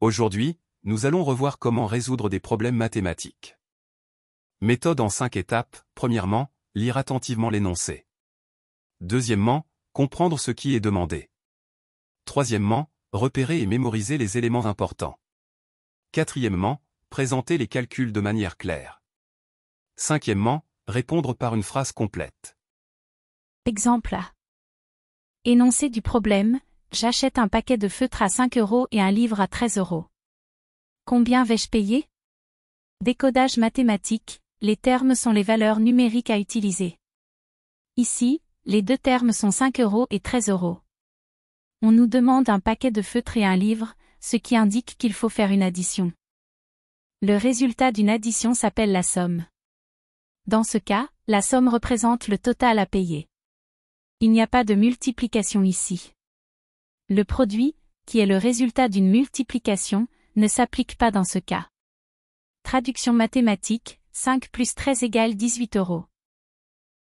Aujourd'hui, nous allons revoir comment résoudre des problèmes mathématiques. Méthode en 5 étapes. Premièrement, lire attentivement l'énoncé. Deuxièmement, comprendre ce qui est demandé. Troisièmement, repérer et mémoriser les éléments importants. Quatrièmement, présenter les calculs de manière claire. Cinquièmement, répondre par une phrase complète. Exemple A. Énoncé du problème, j'achète un paquet de feutres à 5 € et un livre à 13 €. Combien vais-je payer? Décodage mathématique, les termes sont les valeurs numériques à utiliser. Ici, les deux termes sont 5 € et 13 €. On nous demande un paquet de feutres et un livre, ce qui indique qu'il faut faire une addition. Le résultat d'une addition s'appelle la somme. Dans ce cas, la somme représente le total à payer. Il n'y a pas de multiplication ici. Le produit, qui est le résultat d'une multiplication, ne s'applique pas dans ce cas. Traduction mathématique, 5 plus 13 égale 18 €.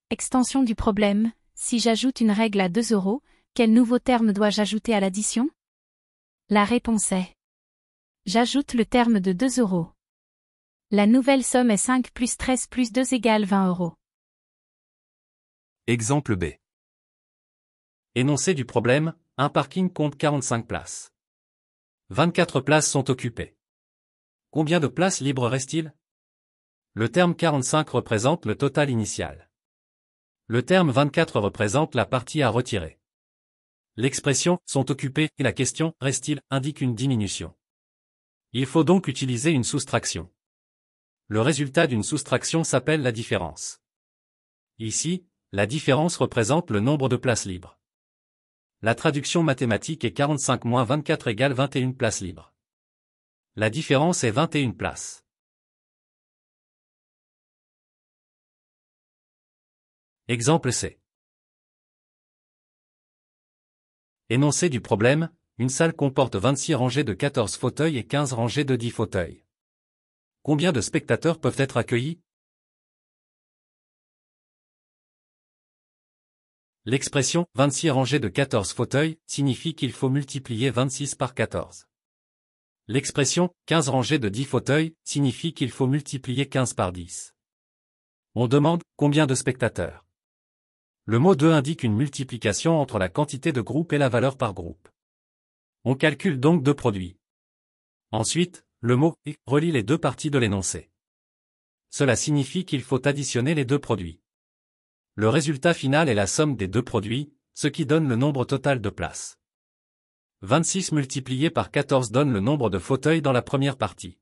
Extension du problème, si j'ajoute une règle à 2 €, quel nouveau terme dois-je ajouter à l'addition? La réponse est: j'ajoute le terme de 2 €. La nouvelle somme est 5 plus 13 plus 2 égale 20 €. Exemple B. Énoncé du problème, un parking compte 45 places. 24 places sont occupées. Combien de places libres reste-t-il? Le terme 45 représente le total initial. Le terme 24 représente la partie à retirer. L'expression « sont occupés » et la question « reste-t-il » indiquent une diminution. Il faut donc utiliser une soustraction. Le résultat d'une soustraction s'appelle la différence. Ici, la différence représente le nombre de places libres. La traduction mathématique est 45 moins 24 égale 21 places libres. La différence est 21 places. Exemple C. Énoncé du problème, une salle comporte 26 rangées de 14 fauteuils et 15 rangées de 10 fauteuils. Combien de spectateurs peuvent être accueillis? L'expression « 26 rangées de 14 fauteuils » signifie qu'il faut multiplier 26 par 14. L'expression « 15 rangées de 10 fauteuils » signifie qu'il faut multiplier 15 par 10. On demande « combien de spectateurs ?» Le mot 2 indique une multiplication entre la quantité de groupe et la valeur par groupe. On calcule donc deux produits. Ensuite, le mot « et » relie les deux parties de l'énoncé. Cela signifie qu'il faut additionner les deux produits. Le résultat final est la somme des deux produits, ce qui donne le nombre total de places. 26 multiplié par 14 donne le nombre de fauteuils dans la première partie.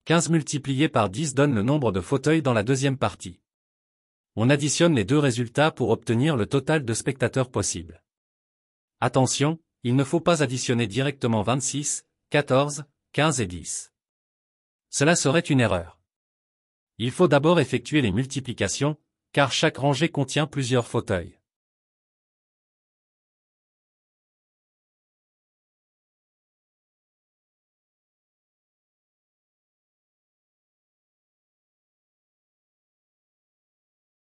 15 multiplié par 10 donne le nombre de fauteuils dans la deuxième partie. On additionne les deux résultats pour obtenir le total de spectateurs possible. Attention, il ne faut pas additionner directement 26, 14, 15 et 10. Cela serait une erreur. Il faut d'abord effectuer les multiplications, car chaque rangée contient plusieurs fauteuils.